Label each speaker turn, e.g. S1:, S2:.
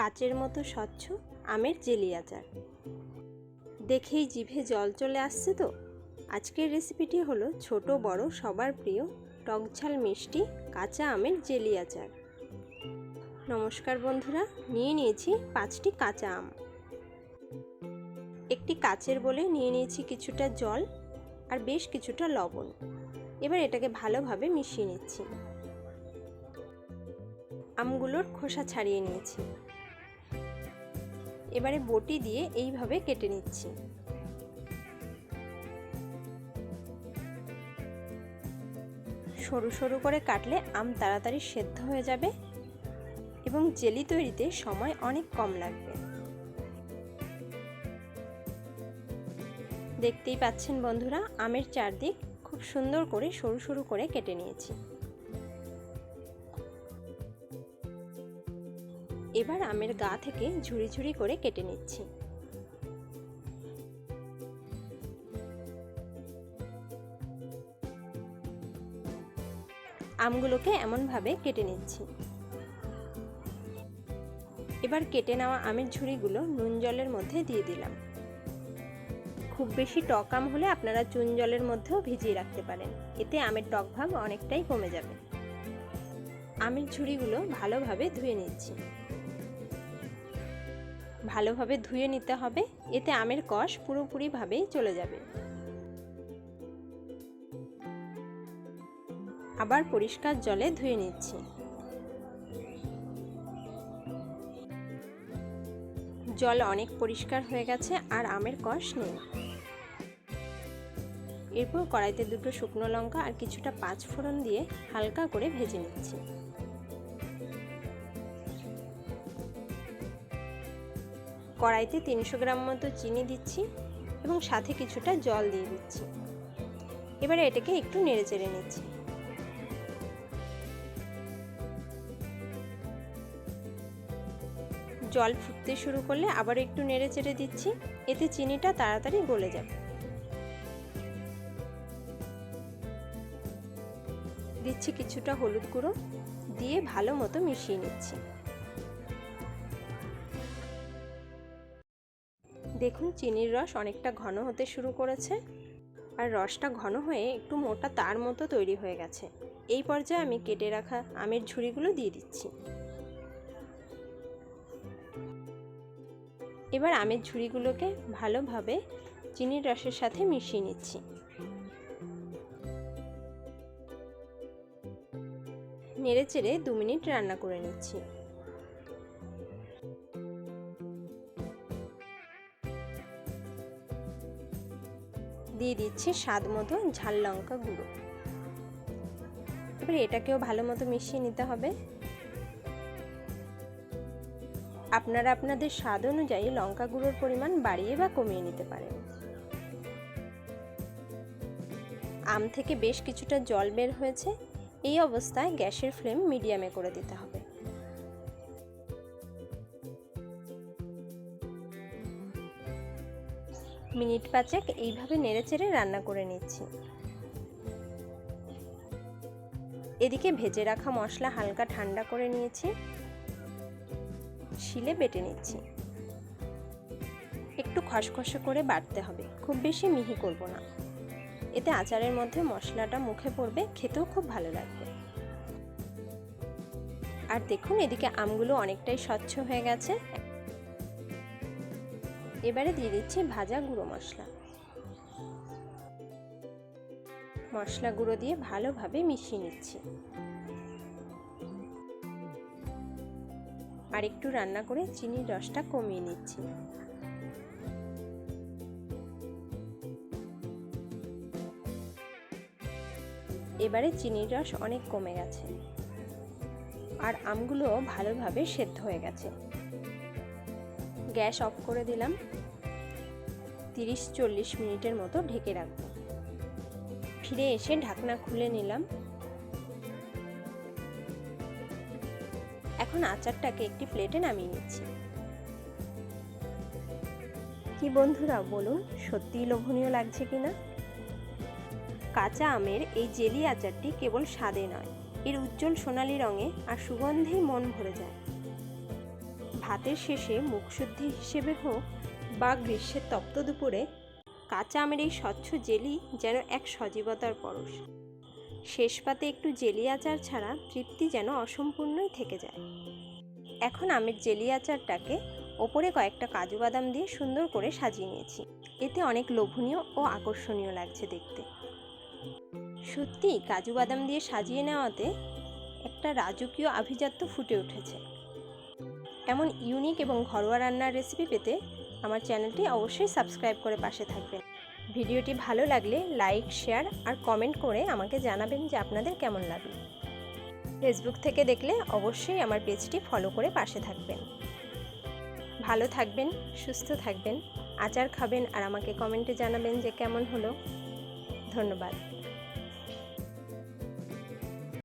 S1: কাচের মতো স্বচ্ছ আমের জেলি আচার। দেখেই জিভে জল চলে আসছে তো। আজকের রেসিপিটি হলো ছোট বড় সবার প্রিয় টকঝাল মিষ্টি কাঁচা আমের জেলি আচার। নমস্কার বন্ধুরা, নিয়ে নিয়েছি 5টি কাঁচা আম। একটি কাচের বলে নিয়ে নিয়েছি কিছুটা জল আর বেশ কিছুটা লবণ। এবার এটাকে ভালোভাবে মিশিয়ে নিচ্ছি। আমগুলোর খোসা ছাড়িয়ে নিয়েছি। এবারে বটি দিয়ে এইভাবে কেটে নিচ্ছি। সরু সরু করে কাটলে আম তাড়াতাড়ি সেদ্ধ হয়ে যাবে এবং জেলি তৈরিতে সময় অনেক কম লাগবে। দেখতেই পাচ্ছেন বন্ধুরা, আমের চারদিক খুব সুন্দর করে সরু সরু করে কেটে নিয়েছি। এবার আমের গা থেকে ঝুরি ঝুরি করে কেটে নিচ্ছি। আমগুলোকে এমনভাবে কেটে নিচ্ছি। এবার কেটে নেওয়া আমের ঝুড়িগুলো নুন জলের মধ্যে দিয়ে দিলাম। খুব বেশি টক আম হলে আপনারা চুন জলের মধ্যেও ভিজিয়ে রাখতে পারেন, এতে আমের টক ভাব অনেকটাই কমে যাবে। আমের ঝুড়িগুলো ভালোভাবে ধুয়ে নিচ্ছি। ভালোভাবে ধুয়ে নিতে হবে, এতে আমের কষ পুরোপুরিভাবেই চলে যাবে। আবার পরিষ্কার জলে ধুয়ে নিচ্ছি। জল অনেক পরিষ্কার হয়ে গেছে আর আমের কষ নেই। এরপর কড়াইতে দুটো শুকনো লঙ্কা আর কিছুটা পাঁচফোড়ন দিয়ে হালকা করে ভেজে নিচ্ছি। কড়াইতে 300 গ্রাম মতো চিনি দিচ্ছি এবং সাথে কিছুটা জল দিয়ে দিচ্ছি। এবারে এটাকে একটু নেড়েচেড়ে নিচ্ছি। জল ফুটতে শুরু করলে আবার একটু নেড়েচেড়ে দিচ্ছি, এতে চিনিটা তাড়াতাড়ি গলে যাবে। দিচ্ছি কিছুটা হলুদ গুঁড়ো, দিয়ে ভালো মতো মিশিয়ে নিচ্ছি। দেখুন চিনির রস অনেকটা ঘন হতে শুরু করেছে আর রসটা ঘন হয়ে একটু মোটা তার মতো তৈরি হয়ে গেছে। এই পর্যায়ে আমি কেটে রাখা আমের ঝুড়িগুলো দিয়ে দিচ্ছি। এবার আমের ঝুড়িগুলোকে ভালোভাবে চিনির রসের সাথে মিশিয়ে নিচ্ছি। নেড়েচেড়ে 2 মিনিট রান্না করে নিচ্ছি। দিয়ে দিচ্ছি স্বাদ মতো ঝাল লঙ্কা গুঁড়ো। এবার এটাকেও ভালো মতো মিশিয়ে নিতে হবে। আপনারা আপনাদের স্বাদ অনুযায়ী লঙ্কা গুঁড়োর পরিমাণ বাড়িয়ে বা কমিয়ে নিতে পারেন। আম থেকে বেশ কিছুটা জল বের হয়েছে। এই অবস্থায় গ্যাসের ফ্লেম মিডিয়ামে করে দিতে হবে। মিনিট 5 এইভাবে নেড়েচেড়ে রান্না করে নিচ্ছি। এদিকে ভেজে রাখা মশলা হালকা ঠান্ডা করে নিয়েছি, শিলে বেটে নিচ্ছি। একটু খসখসে করে বাটতে হবে, খুব বেশি মিহি করব না, এতে আচারের মধ্যে মশলাটা মুখে পড়বে, খেতেও খুব ভালো লাগবে। আর দেখুন এদিকে আমগুলো অনেকটাই স্বচ্ছ হয়ে গেছে। এবারে দিয়ে দিচ্ছি ভাজা গুঁড়ো মশলা। মশলা গুঁড়ো দিয়ে ভালোভাবে মিশিয়ে নিচ্ছি। আর একটু রান্না করে চিনির রসটা কমিয়ে নিচ্ছি। এবারে চিনির রস অনেক কমে গেছে আর আমগুলো ভালোভাবে সেদ্ধ হয়ে গেছে। গ্যাস অফ করে দিলাম। 30-40 মিনিটের মতো ঢেকে রাখবো। ফিরে এসে ঢাকনা খুলে নিলাম। এখন আচারটাকে একটি প্লেটে নামিয়ে নিচ্ছি। কি বন্ধুরা বলুন, সত্যিই লোভনীয় লাগছে কিনা? কাঁচা আমের এই জেলি আচারটি কেবল স্বাদে নয়, এর উজ্জ্বল সোনালী রঙে আর সুগন্ধেই মন ভরে যায়। ভাতের শেষে মুখশুদ্ধি হিসেবে হোক বা গ্রীষ্মের তপ্ত দুপুরে কাঁচা আমের এই স্বচ্ছ জেলি যেন এক সজীবতার পরশ। শেষ পাতে একটু জেলি আচার ছাড়া তৃপ্তি যেন অসম্পূর্ণই থেকে যায়। এখন আমের জেলি আচারটাকে ওপরে কয়েকটা কাজু বাদাম দিয়ে সুন্দর করে সাজিয়ে নিয়েছি। এতে অনেক লোভনীয় ও আকর্ষণীয় লাগছে দেখতে। সত্যি কাজু বাদাম দিয়ে সাজিয়ে নেওয়াতে একটা রাজকীয় আভিজাত্য ফুটে উঠেছে। এমন ইউনিক এবং ঘরোয়া রান্নার রেসিপি পেতে আমার চ্যানেলটি অবশ্যই সাবস্ক্রাইব করে পাশে থাকবেন। ভিডিওটি ভালো লাগলে লাইক, শেয়ার আর কমেন্ট করে আমাকে জানাবেন যে আপনাদের কেমন লাগলো। ফেসবুক থেকে দেখলে অবশ্যই আমার পেজটি ফলো করে পাশে থাকবেন। ভালো থাকবেন, সুস্থ থাকবেন, আচার খাবেন আর আমাকে কমেন্টে জানাবেন যে কেমন হলো। ধন্যবাদ।